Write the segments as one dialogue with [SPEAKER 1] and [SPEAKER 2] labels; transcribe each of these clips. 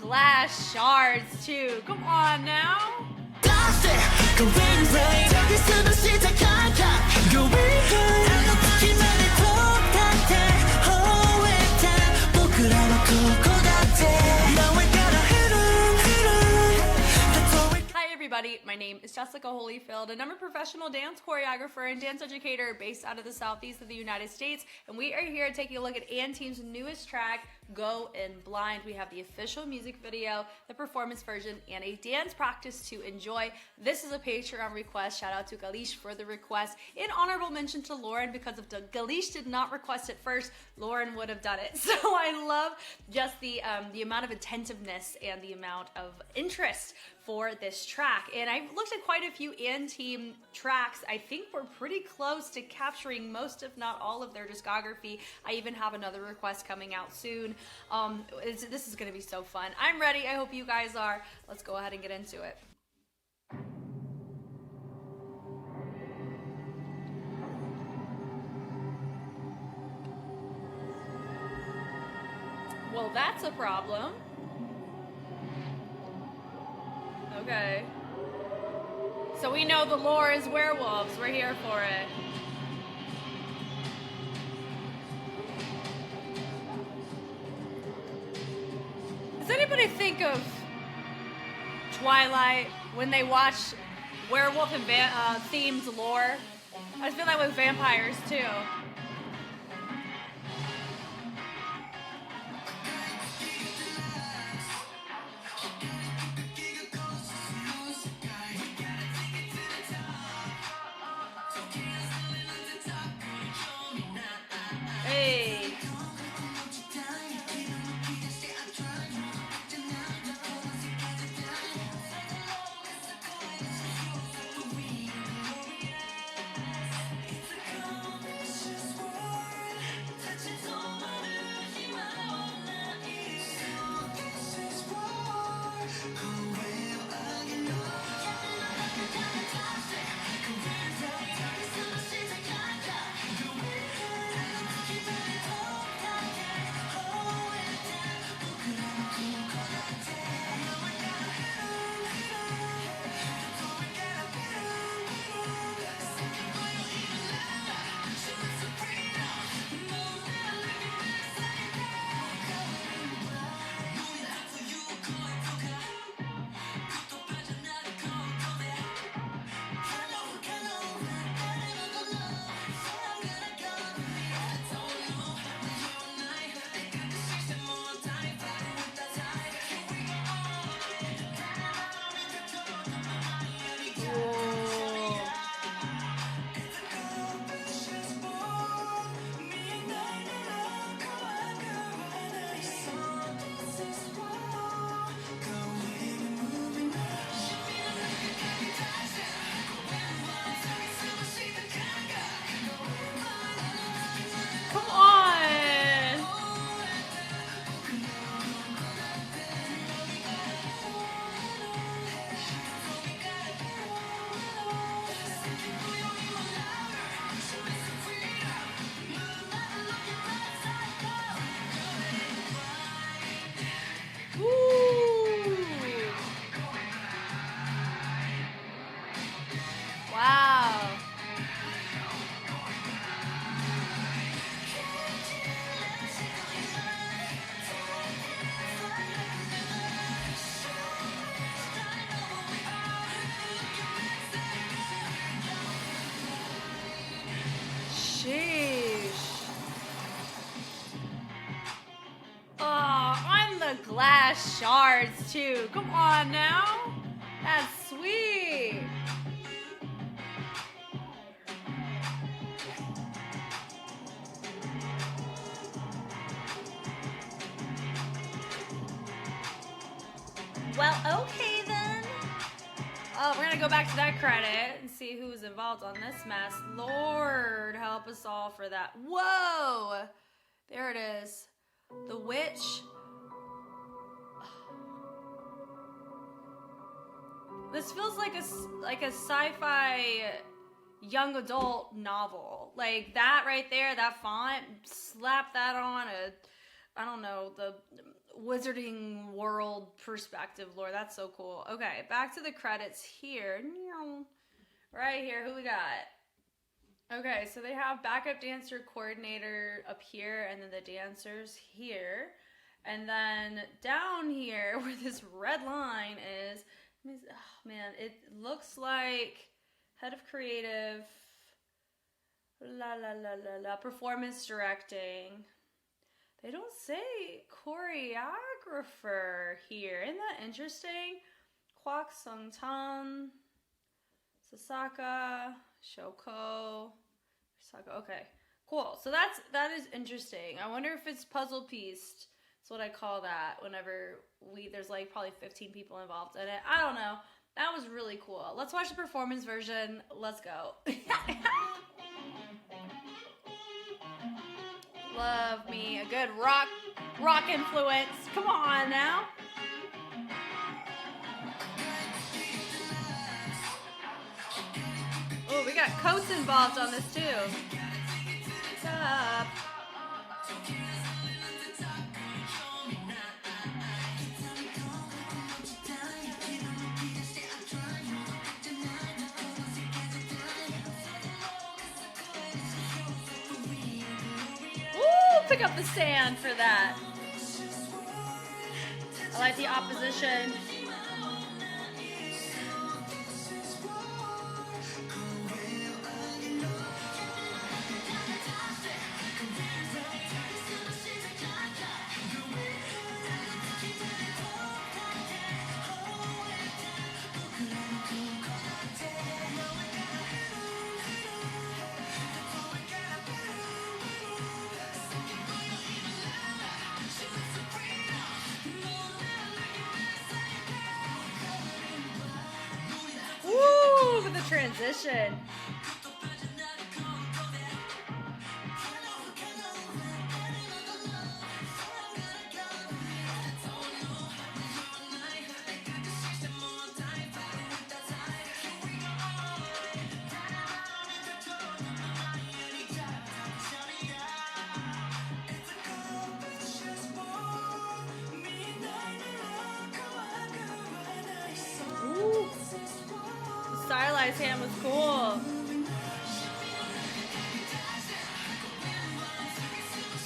[SPEAKER 1] glass shards too. Come on now. Hi everybody, my name is Jessica Holyfield and I'm a professional dance choreographer and dance educator based out of the southeast of the United States, and we are here taking a look at &TEAM's newest track, Go In Blind. We have the official music video, the performance version, and a dance practice to enjoy. This is a Patreon request. Shout out to Galish for the request. In honorable mention to Lauren, because if Galish did not request it first, Lauren would have done it. So I love just the amount of attentiveness and the amount of interest for this track. And I've looked at quite a few &TEAM tracks. I think we're pretty close to capturing most, if not all, of their discography. I even have another request coming out soon. This is gonna be so fun. I'm ready, I hope you guys are. Let's go ahead and get into it. Well, that's a problem. Okay. So we know the lore is werewolves. We're here for it. Does anybody think of Twilight when they watch werewolf and themed lore? I feel that with vampires too. Hey. Come on! Woo! Wow! Sheesh. Oh, I'm the glass shards too. Come on now. That's sweet. Well, okay then. We're gonna go back to that credit and see who's involved on this mess. Lord, help us all for that. Whoa! There it is. The witch. This feels like a sci-fi young adult novel. Like that right there, that font, slap that on I don't know, the wizarding world perspective lore. That's so cool. Okay, back to the credits here. Right here, who we got? Okay, so they have backup dancer coordinator up here, and then the dancers here. And then down here, where this red line is, oh man, it looks like head of creative, performance directing. They don't say choreographer here. Isn't that interesting? Kwak Sung Tan, Sasaka, Shoko, Sasaka. Okay, cool. So that is interesting. I wonder if it's puzzle pieced. That's what I call that. Whenever there's like probably 15 people involved in it. I don't know. That was really cool. Let's watch the performance version. Let's go. Love me a good rock influence. Come on now. Oh, we got coats involved on this too. What's up? Ooh, pick up the sand for that. I like the opposition. Woo, look at the transition. Ooh. The stylized hand was cool.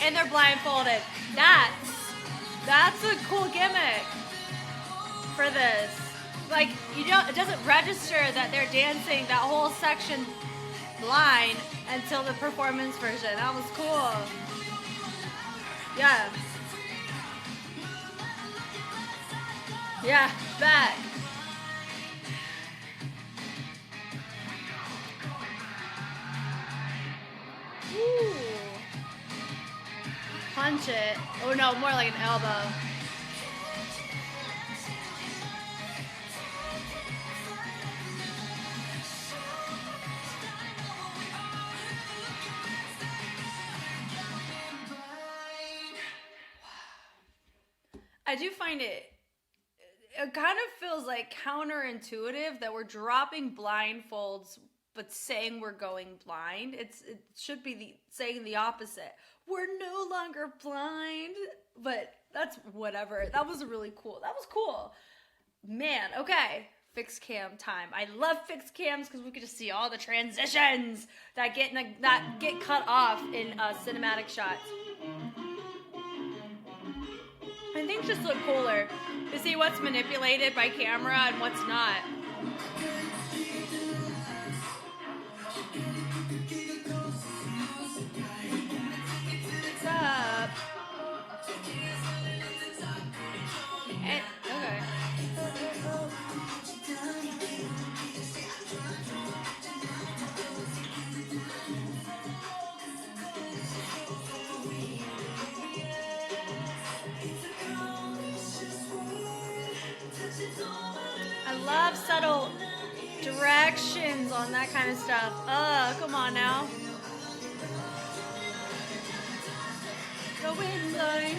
[SPEAKER 1] And they're blindfolded. That's a cool gimmick for this. Like, it doesn't register that they're dancing that whole section blind until the performance version. That was cool. Yeah. Yeah, back. Ooh. Punch it. Oh no, more like an elbow. I do find it kind of feels like counterintuitive that we're dropping blindfolds but saying we're going blind. It should be saying the opposite. We're no longer blind, but that's whatever. That was really cool. That was cool. Man, okay. Fixed cam time. I love fixed cams because we get to see all the transitions that get cut off in cinematic shots. And things just look cooler to see what's manipulated by camera and what's not. What's up? And, okay. I love subtle directions on that kind of stuff. Come on now. Going blind.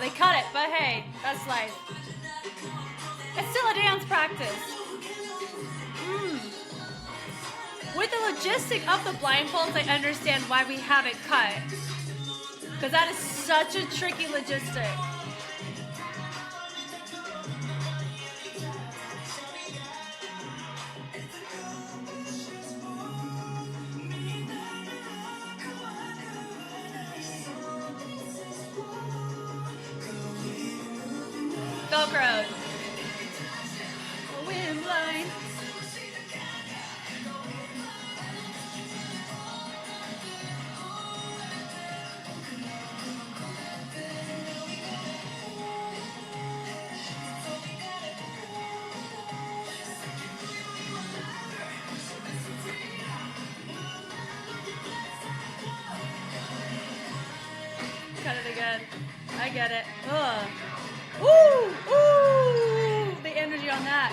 [SPEAKER 1] They cut it, but hey, that's life. It's still a dance practice. With the logistic of the blindfolds, I understand why we have it cut. Because that is such a tricky logistic. Velcro. Wind blind. Cut it again. I get it. Ugh. Ooh, ooh, the energy on that.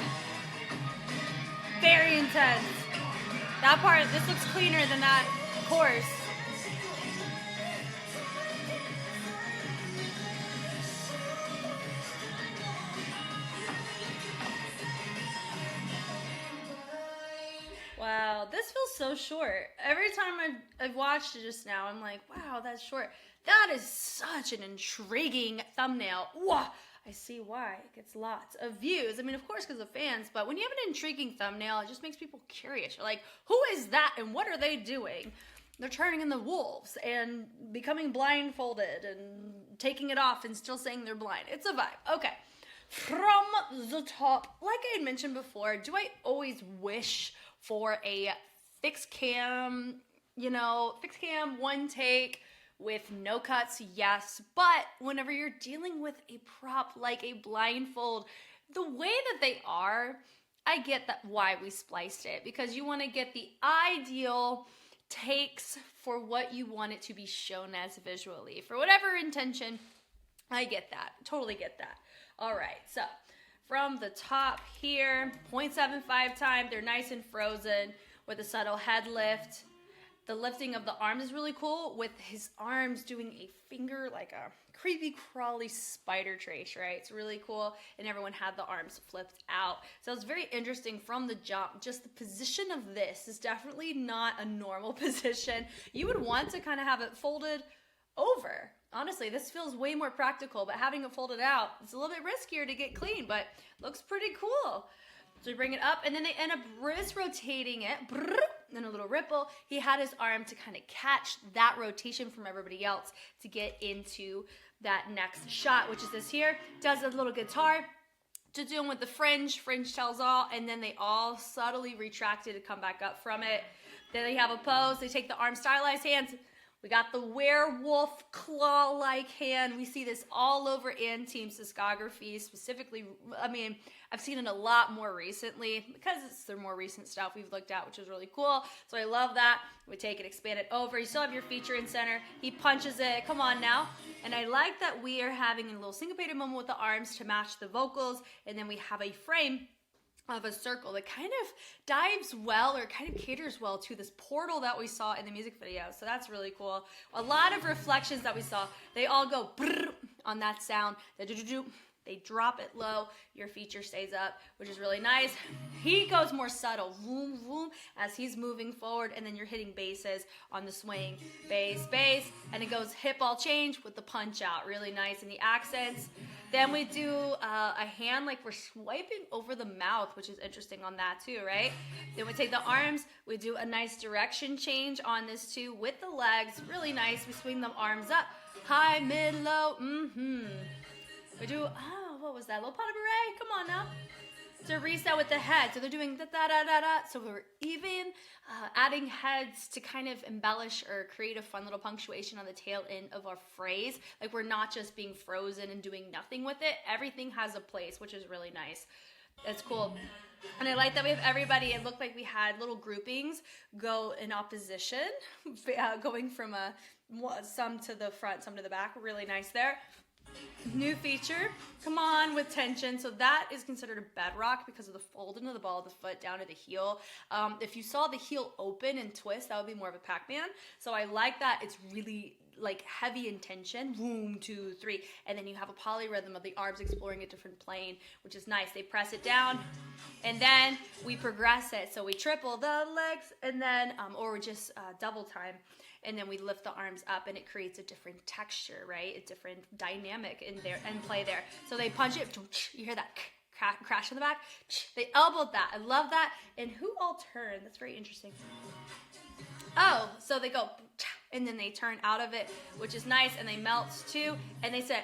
[SPEAKER 1] Very intense. That part, this looks cleaner than that course. Wow, this feels so short. Every time I've watched it just now, I'm like, wow, that's short. That is such an intriguing thumbnail. Wow. I see why. It gets lots of views. I mean, of course, because of fans, but when you have an intriguing thumbnail, it just makes people curious. You're like, who is that and what are they doing? They're turning into wolves and becoming blindfolded and taking it off and still saying they're blind. It's a vibe. Okay. From the top, like I had mentioned before, do I always wish for a fixed cam, fixed cam, one take, with no cuts? Yes, but whenever you're dealing with a prop like a blindfold, the way that they are, I get that why we spliced it, because you want to get the ideal takes for what you want it to be shown as visually. For whatever intention, I get that. Totally get that. All right, so from the top here, 0.75 time, they're nice and frozen with a subtle head lift. The lifting of the arms is really cool, with his arms doing a finger, like a creepy crawly spider trace, right? It's really cool, and everyone had the arms flipped out. So it's very interesting from the jump. Just the position of this is definitely not a normal position. You would want to kind of have it folded over. Honestly, this feels way more practical, but having it folded out, it's a little bit riskier to get clean, but looks pretty cool. So we bring it up, and then they end up wrist rotating it, then a little ripple. He had his arm to kind of catch that rotation from everybody else to get into that next shot, which is this here. Does a little guitar to do them with the fringe tells all, and then they all subtly retracted to come back up from it. Then they have a pose. They take the arm stylized hands. We got the werewolf claw-like hand. We see this all over in Team's discography, specifically. I mean, I've seen it a lot more recently because it's their more recent stuff we've looked at, which is really cool. So I love that. We take it, expand it over. You still have your feature in center. He punches it. Come on now. And I like that we are having a little syncopated moment with the arms to match the vocals. And then we have a frame of a circle that kind of dives well, or kind of caters well to this portal that we saw in the music video. So that's really cool. A lot of reflections that we saw, they all go on that sound. They drop it low, your feature stays up, which is really nice. He goes more subtle, vroom, vroom, as he's moving forward, and then you're hitting basses on the swing. Bass, bass, and it goes hip ball change with the punch out. Really nice in the accents. Then we do a hand like we're swiping over the mouth, which is interesting on that too, right? Then we take the arms, we do a nice direction change on this too with the legs. Really nice. We swing the arms up, high, mid, low, We do, what was that? Little pas de bourrée? Come on now. To reset with the head. So they're doing da-da-da-da-da. So we're even adding heads to kind of embellish or create a fun little punctuation on the tail end of our phrase. Like we're not just being frozen and doing nothing with it. Everything has a place, which is really nice. That's cool. And I like that we have everybody. It looked like we had little groupings go in opposition, going from some to the front, some to the back. Really nice there. New feature, come on with tension. So that is considered a bedrock because of the fold into the ball of the foot down to the heel. If you saw the heel open and twist, that would be more of a Pac-Man. So I like that. It's really like heavy intention, 1, 2, 3, and then you have a polyrhythm of the arms exploring a different plane, which is nice. They press it down, and then we progress it. So we triple the legs, and then, or just double time, and then we lift the arms up, and it creates a different texture, right? A different dynamic in there and play there. So they punch it, you hear that crash in the back. They elbowed that. I love that. And who all turn? That's very interesting. Oh, so they go, and then they turn out of it, which is nice, and they melt too, and they said,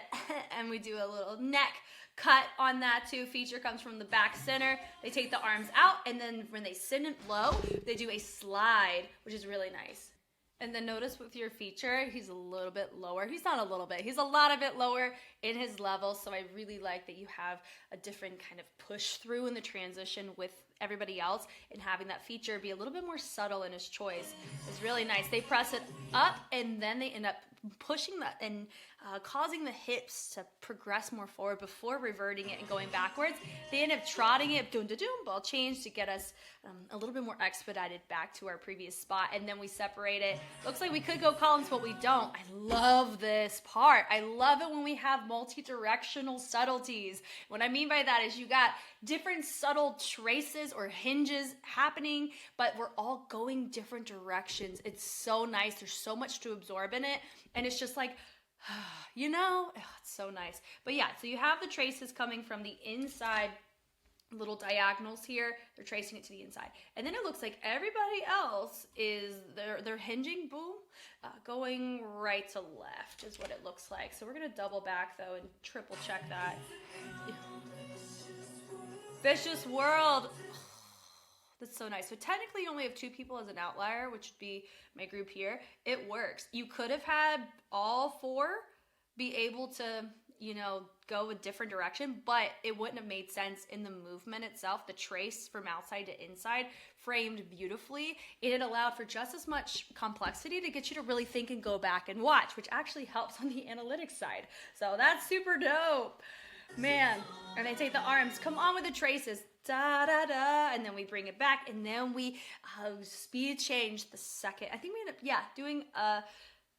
[SPEAKER 1] and we do a little neck cut on that too. Feature comes from the back center. They take the arms out, and then when they sit it low, they do a slide, which is really nice. And then notice with your feature, he's a little bit lower. He's not a little bit, he's a lot of it lower in his level. So I really like that you have a different kind of push through in the transition with everybody else, and having that feature be a little bit more subtle in his choice is really nice. They press it up, and then they end up pushing that and causing the hips to progress more forward before reverting it and going backwards. They end up trotting it, ball change, to get us a little bit more expedited back to our previous spot, and then we separate it. Looks like we could go columns, but we don't. I love this part. I love it when we have multi-directional subtleties. What I mean by that is you got different subtle traces or hinges happening, but we're all going different directions. It's so nice. There's so much to absorb in it, and it's just like, you know, it's so nice. But yeah, so you have the traces coming from the inside, little diagonals here. They're tracing it to the inside, and then it looks like everybody else is they're hinging, boom, going right to left is what it looks like. So we're gonna double back though and triple check that. Vicious World. That's so nice. So technically you only have 2 people as an outlier, which would be my group here. It works. You could have had all 4 be able to, you know, go a different direction, but it wouldn't have made sense in the movement itself. The trace from outside to inside framed beautifully. It allowed for just as much complexity to get you to really think and go back and watch, which actually helps on the analytics side. So that's super dope. Man, and they take the arms, come on with the traces, da da da, and then we bring it back, and then we speed change the second. I think we ended up, doing a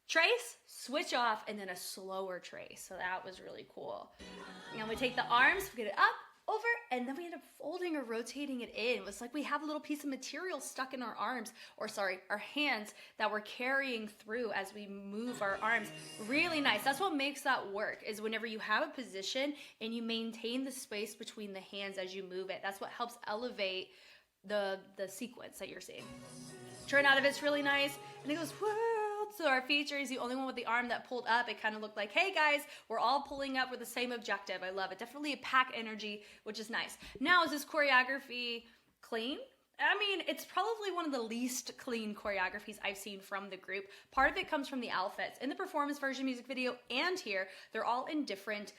[SPEAKER 1] trace, switch off, and then a slower trace. So that was really cool. And we take the arms, we get it up, over, and then we end up folding or rotating it in. It was like we have a little piece of material stuck in our arms, or sorry, our hands, that we're carrying through as we move our arms. Really nice. That's what makes that work, is whenever you have a position and you maintain the space between the hands as you move it. That's what helps elevate the sequence that you're seeing. Turn out of it's really nice, and it goes, whoa. So our feature is the only one with the arm that pulled up. It kind of looked like, hey guys, we're all pulling up with the same objective. I love it. Definitely a pack energy, which is nice. Now, is this choreography clean? I mean, it's probably one of the least clean choreographies I've seen from the group. Part of it comes from the outfits. In the performance version music video and here, they're all in different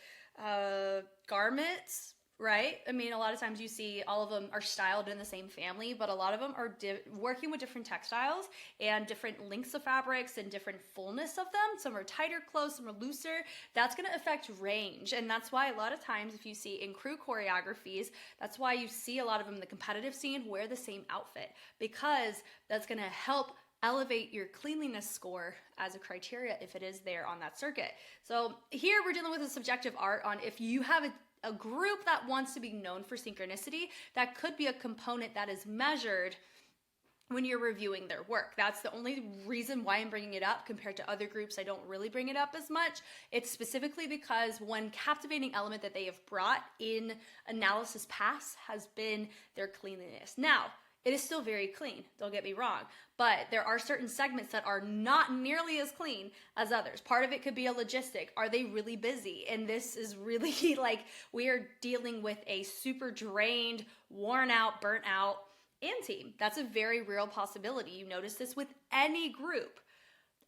[SPEAKER 1] garments, right? I mean, a lot of times you see all of them are styled in the same family, but a lot of them are working with different textiles and different lengths of fabrics and different fullness of them. Some are tighter clothes, some are looser. That's going to affect range. And that's why a lot of times if you see in crew choreographies, that's why you see a lot of them in the competitive scene wear the same outfit, because that's going to help elevate your cleanliness score as a criteria if it is there on that circuit. So here we're dealing with a subjective art on if you have a group that wants to be known for synchronicity, that could be a component that is measured when you're reviewing their work. That's the only reason why I'm bringing it up. Compared to other groups, I don't really bring it up as much. It's specifically because one captivating element that they have brought in analysis pass has been their cleanliness. Now, it is still very clean, don't get me wrong, but there are certain segments that are not nearly as clean as others. Part of it could be a logistic. Are they really busy? And this is really like we are dealing with a super drained, worn out, burnt out team. That's a very real possibility. You notice this with any group.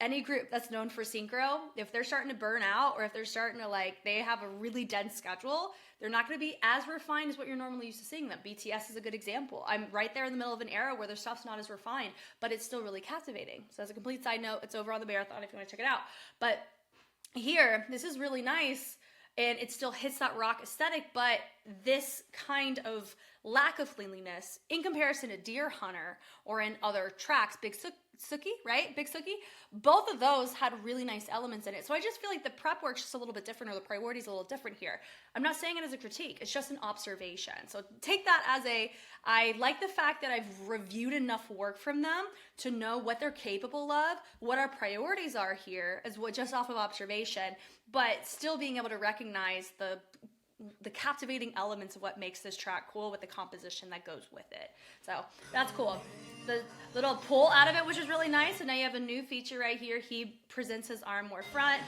[SPEAKER 1] Any group that's known for synchro, if they're starting to burn out, or if they're starting to they have a really dense schedule, they're not going to be as refined as what you're normally used to seeing them. BTS is a good example. I'm right there in the middle of an era where their stuff's not as refined, but it's still really captivating. So as a complete side note, it's over on the marathon if you want to check it out. But here, this is really nice, and it still hits that rock aesthetic, but this kind of lack of cleanliness in comparison to Deer Hunter or in other tracks, Big Suki, right? Big Suki. Both of those had really nice elements in it. So I just feel like the prep work's just a little bit different, or the priority's a little different here. I'm not saying it as a critique. It's just an observation. So take that as I like the fact that I've reviewed enough work from them to know what they're capable of, what our priorities are here, as what just off of observation, but still being able to recognize the captivating elements of what makes this track cool with the composition that goes with it. So that's cool. The little pull out of it, which is really nice. And now you have a new feature right here. He presents his arm more front.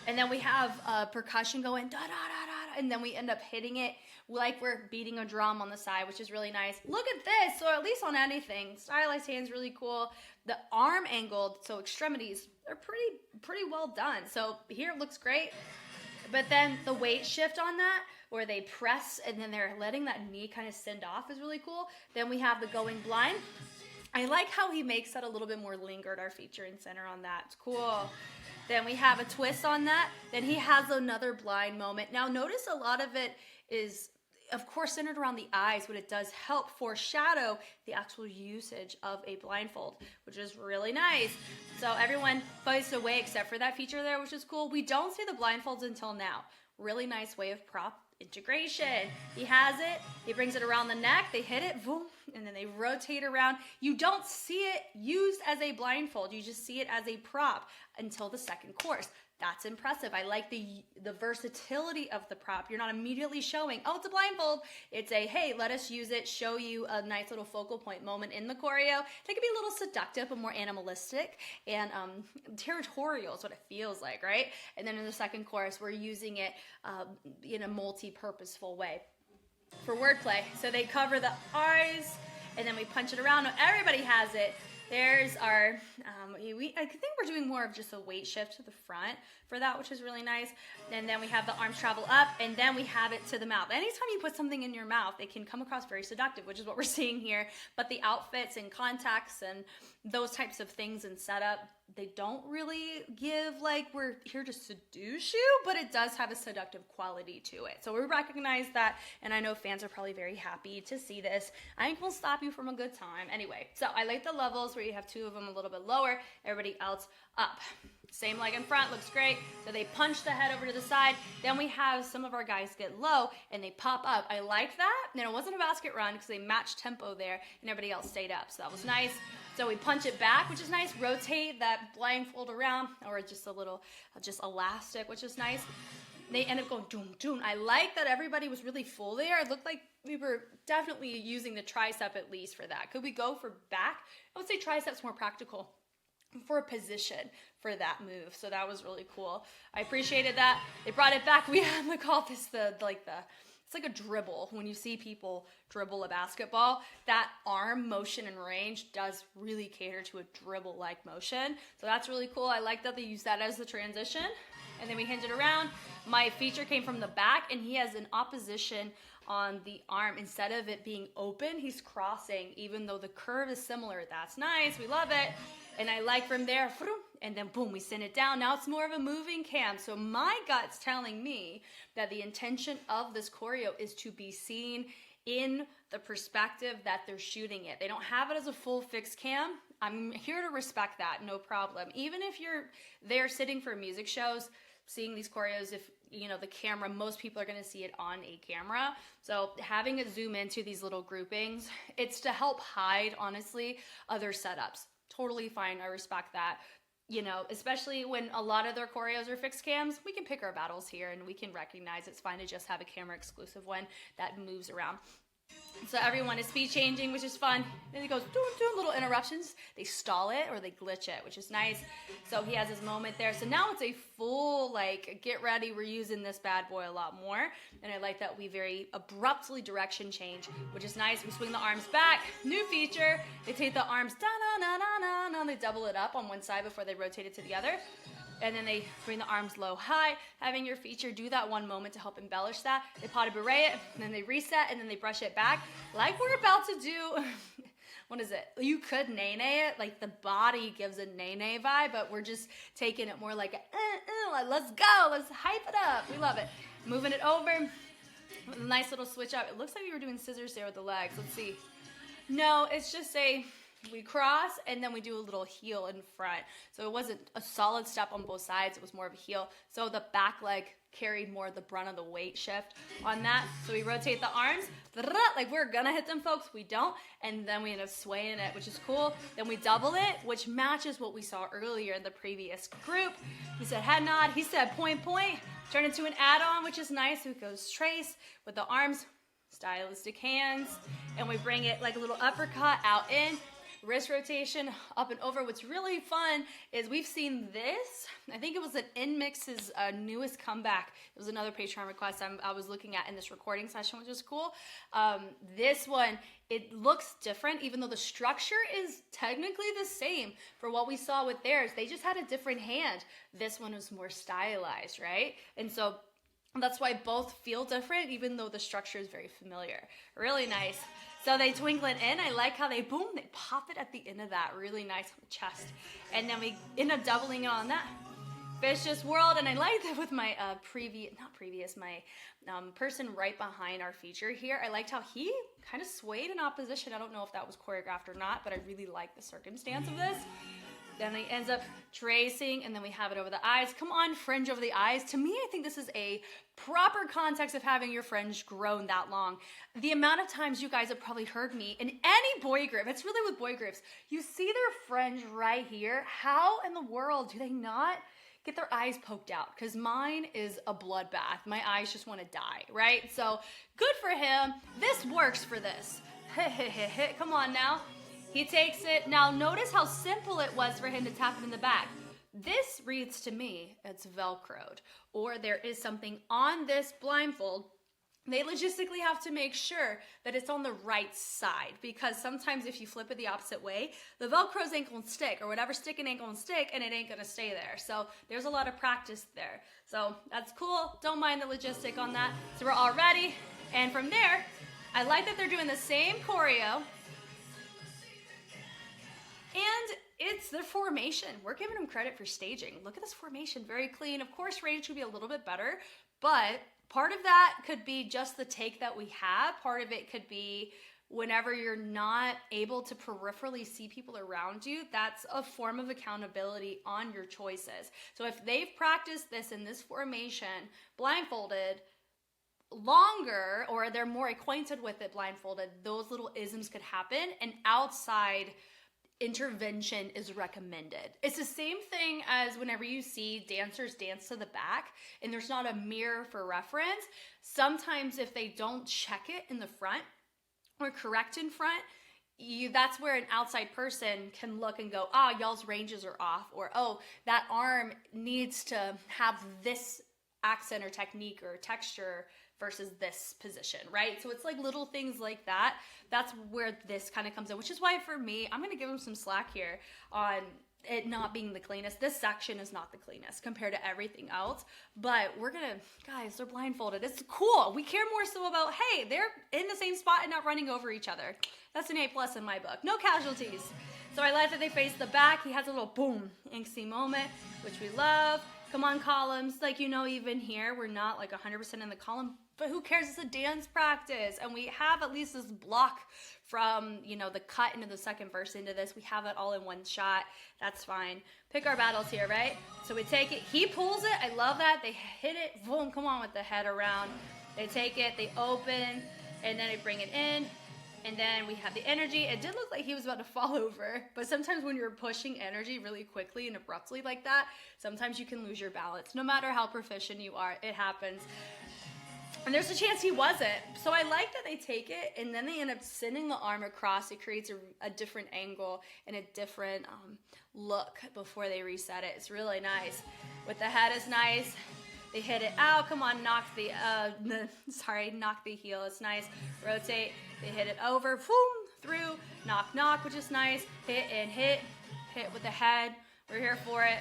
[SPEAKER 1] And then we have percussion going da da da da, and then we end up hitting it like we're beating a drum on the side, which is really nice. Look at this. So at least on anything, stylized hands, really cool. The arm angled, so extremities are pretty well done. So here it looks great. But then the weight shift on that, where they press and then they're letting that knee kind of send off, is really cool. Then we have the going blind. I like how he makes that a little bit more lingered, our feature and center on that. It's cool. Then we have a twist on that. Then he has another blind moment. Now notice a lot of it is, of course, centered around the eyes, but it does help foreshadow the actual usage of a blindfold, which is really nice. So everyone focused away except for that feature there, which is cool. We don't see the blindfolds until now. Really nice way of prop integration. He has it, he brings it around the neck, they hit it, boom, and then they rotate around. You don't see it used as a blindfold, you just see it as a prop until the second course. That's impressive. I like the versatility of the prop. You're not immediately showing, oh, it's a blindfold. It's a, hey, let us use it, show you a nice little focal point moment in the choreo. That could be a little seductive but more animalistic and territorial is what it feels like, right? And then in the second chorus, we're using it in a multi-purposeful way for wordplay. So they cover the eyes, and then we punch it around. Everybody has it. There's our, I think we're doing more of just a weight shift to the front for that, which is really nice. And then we have the arms travel up, and then we have it to the mouth. Anytime you put something in your mouth, it can come across very seductive, which is what we're seeing here. But the outfits and contacts and those types of things and setup, they don't really give like we're here to seduce you, but it does have a seductive quality to it. So we recognize that, and I know fans are probably very happy to see this. I think we'll stop you from a good time. Anyway, so I like the levels where you have two of them a little bit lower, everybody else up. Same leg in front, looks great. So they punch the head over to the side. Then we have some of our guys get low and they pop up. I like that. And it wasn't a basket run because they matched tempo there and everybody else stayed up. So that was nice. So we punch it back, which is nice. Rotate that blindfold around, or just a little, just elastic, which is nice. They end up going doom, doom. I like that everybody was really full there. It looked like we were definitely using the tricep at least for that. Could we go for back? I would say tricep's more practical for a position for that move. So that was really cool. I appreciated that. They brought it back. We call this it's like a dribble. When you see people dribble a basketball, that arm motion and range does really cater to a dribble-like motion. So that's really cool. I like that they use that as the transition. And then we hinge it around. My feature came from the back, and he has an opposition on the arm. Instead of it being open, he's crossing, even though the curve is similar. That's nice. We love it. And I like from there, and then boom, we send it down. Now it's more of a moving cam. So my gut's telling me that the intention of this choreo is to be seen in the perspective that they're shooting it. They don't have it as a full fixed cam. I'm here to respect that, no problem. Even if you're there sitting for music shows, seeing these choreos, if the camera, most people are going to see it on a camera. So having it zoom into these little groupings, it's to help hide, honestly, other setups. Totally fine. I respect that. Especially when a lot of their choreos are fixed cams, we can pick our battles here and we can recognize it's fine to just have a camera exclusive one that moves around. So everyone is speed changing, which is fun. Then it goes doing little interruptions. They stall it or they glitch it, which is nice. So he has his moment there. So now it's a full get ready. We're using this bad boy a lot more. And I like that we very abruptly direction change, which is nice. We swing the arms back. New feature. They take the arms da-na-na-na-na-na. They double it up on one side before they rotate it to the other. And then they bring the arms low, high, having your feature do that one moment to help embellish that. They pas de bourrée it, and then they reset, and then they brush it back. Like we're about to do, what is it? You could nae-nae it, like the body gives a nae-nae vibe, but we're just taking it more like let's go, let's hype it up. We love it. Moving it over, Nice little switch up. It looks like we were doing scissors there with the legs. Let's see. No, it's just we cross and then we do a little heel in front. So it wasn't a solid step on both sides. It was more of a heel. So the back leg carried more of the brunt of the weight shift on that. So we rotate the arms, like we're gonna hit them, folks. We don't. And then we end up swaying it, which is cool. Then we double it, which matches what we saw earlier in the previous group. He said head nod. He said point, point. Turn into an add-on, which is nice. It goes trace with the arms, stylistic hands. And we bring it like a little uppercut out in. Wrist rotation, up and over. What's really fun is we've seen this. I think it was an InMix's newest comeback. It was another Patreon request I was looking at in this recording session, which is cool. This one, it looks different, even though the structure is technically the same for what we saw with theirs. They just had a different hand. This one was more stylized, right? And so that's why both feel different, even though the structure is very familiar. Really nice. So they twinkle it in. I like how they pop it at the end of that. Really nice on the chest. And then we end up doubling it on that. Fish just whirled, and I like that with my person right behind our feature here. I liked how he kind of swayed in opposition. I don't know if that was choreographed or not, but I really like the circumstance of this. Then he ends up tracing, and then we have it over the eyes. Come on, fringe over the eyes. To me, I think this is a proper context of having your fringe grown that long. The amount of times you guys have probably heard me in any boy group, it's really with boy groups, you see their fringe right here. How in the world do they not get their eyes poked out? Because mine is a bloodbath. My eyes just want to die, right? So good for him. This works for this. Come on now. He takes it. Now notice how simple it was for him to tap it in the back. This reads to me, it's Velcroed, or there is something on this blindfold. They logistically have to make sure that it's on the right side, because sometimes if you flip it the opposite way, the Velcros ain't gonna stick, or whatever sticking ain't gonna stick, and it ain't gonna stay there. So there's a lot of practice there. So that's cool. Don't mind the logistic on that. So we're all ready. And from there, I like that they're doing the same choreo. And it's their formation. We're giving them credit for staging. Look at this formation, very clean. Of course, range could be a little bit better, but part of that could be just the take that we have. Part of it could be whenever you're not able to peripherally see people around you, that's a form of accountability on your choices. So if they've practiced this in this formation, blindfolded, longer, or they're more acquainted with it blindfolded, those little isms could happen, and outside intervention is recommended. It's the same thing as whenever you see dancers dance to the back and there's not a mirror for reference. Sometimes if they don't check it in the front or correct in front, that's where an outside person can look and go, ah, y'all's ranges are off, or oh, that arm needs to have this accent or technique or texture versus this position, right? So it's like little things like that. That's where this kind of comes in, which is why for me, I'm going to give them some slack here on it not being the cleanest. This section is not the cleanest compared to everything else, but we're going to, guys, they're blindfolded. It's cool. We care more so about, hey, they're in the same spot and not running over each other. That's an A+ in my book. No casualties. So I like that they face the back. He has a little boom, inksy moment, which we love. Come on, columns. Like, you know, even here, we're not like 100% in the column, but who cares? It's a dance practice. And we have at least this block from, you know, the cut into the second verse into this. We have it all in one shot. That's fine. Pick our battles here, right? So we take it. He pulls it. I love that. They hit it. Boom. Come on with the head around. They take it. They open. And then they bring it in. And then we have the energy. It did look like he was about to fall over, but sometimes when you're pushing energy really quickly and abruptly like that, sometimes you can lose your balance. No matter how proficient you are, it happens. And there's a chance he wasn't. So I like that they take it and then they end up sending the arm across. It creates a different angle and a different look before they reset it. It's really nice. With the head is nice. They hit it out. Come on, knock the heel. It's nice. Rotate. They hit it over. Boom, through. Knock, knock, which is nice. Hit and hit. Hit with the head. We're here for it.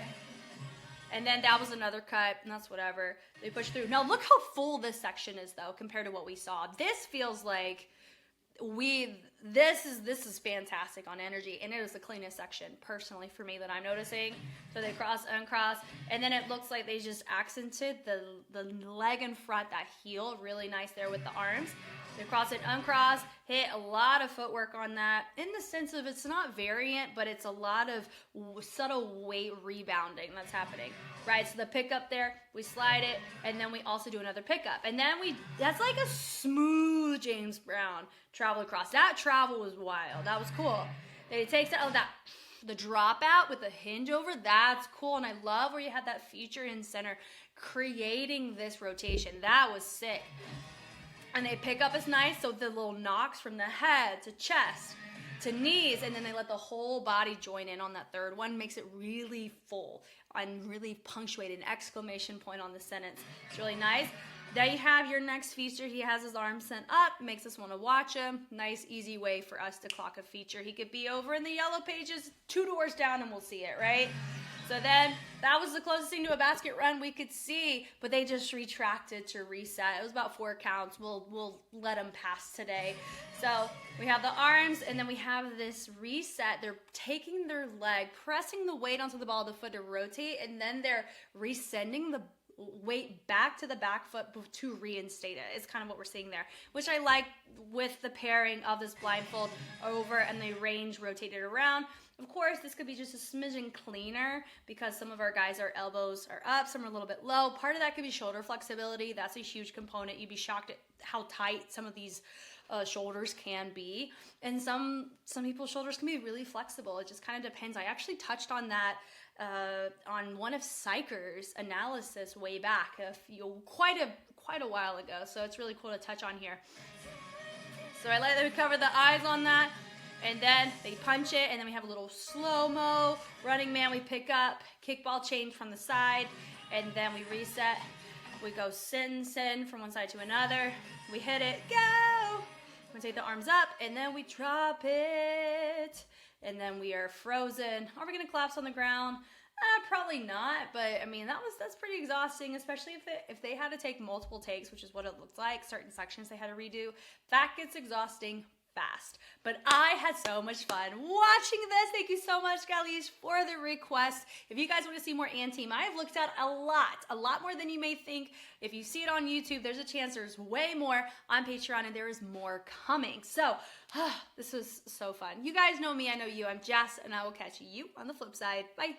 [SPEAKER 1] And then that was another cut, and that's whatever. They push through. Now look how full this section is, though, compared to what we saw. This feels like this is fantastic on energy, and it is the cleanest section personally for me that I'm noticing. So they cross, uncross, and then it looks like they just accented the leg in front, that heel, really nice there with the arms. They cross it, uncross, hit a lot of footwork on that, in the sense of it's not variant, but it's a lot of subtle weight rebounding that's happening, right? So the pickup there, we slide it, and then we also do another pickup. And then that's like a smooth James Brown travel across. That travel was wild. That was cool. Then he takes out the drop out with the hinge over. That's cool. And I love where you had that feature in center creating this rotation. That was sick. And they pick up as nice, so the little knocks from the head to chest to knees, and then they let the whole body join in on that third one. Makes it really full and really punctuate an exclamation point on the sentence. It's really nice. There you have your next feature. He has his arms sent up, makes us want to watch him. Nice, easy way for us to clock a feature. He could be over in the yellow pages, 2 doors down, and we'll see it, right? So then that was the closest thing to a basket run we could see, but they just retracted to reset. It was about 4 counts. We'll let them pass today. So we have the arms, and then we have this reset. They're taking their leg, pressing the weight onto the ball of the foot to rotate, and then they're resending the weight back to the back foot to reinstate it. It's kind of what we're seeing there, which I like with the pairing of this blindfold over and the range rotated around. Of course, this could be just a smidgen cleaner because some of our guys, our elbows are up, some are a little bit low. Part of that could be shoulder flexibility. That's a huge component. You'd be shocked at how tight some of these shoulders can be. And some people's shoulders can be really flexible. It just kind of depends. I actually touched on that on one of Psycher's analysis way back quite a while ago. So it's really cool to touch on here. So I like that we cover the eyes on that. And then they punch it, and then we have a little slow-mo. Running man, we pick up, kickball change from the side, and then we reset. We go sin from one side to another. We hit it, go! We take the arms up, and then we drop it. And then we are frozen. Are we gonna collapse on the ground? Probably not, but I mean, that's pretty exhausting, especially if they had to take multiple takes, which is what it looked like. Certain sections they had to redo. That gets exhausting fast. But I had so much fun watching this. Thank you so much, Galish, for the request. If you guys want to see more and team, I have looked at a lot more than you may think. If you see it on YouTube, there's a chance there's way more on Patreon, and there is more coming. So this was so fun. You guys know me, I know you. I'm Jess, and I will catch you on the flip side. Bye.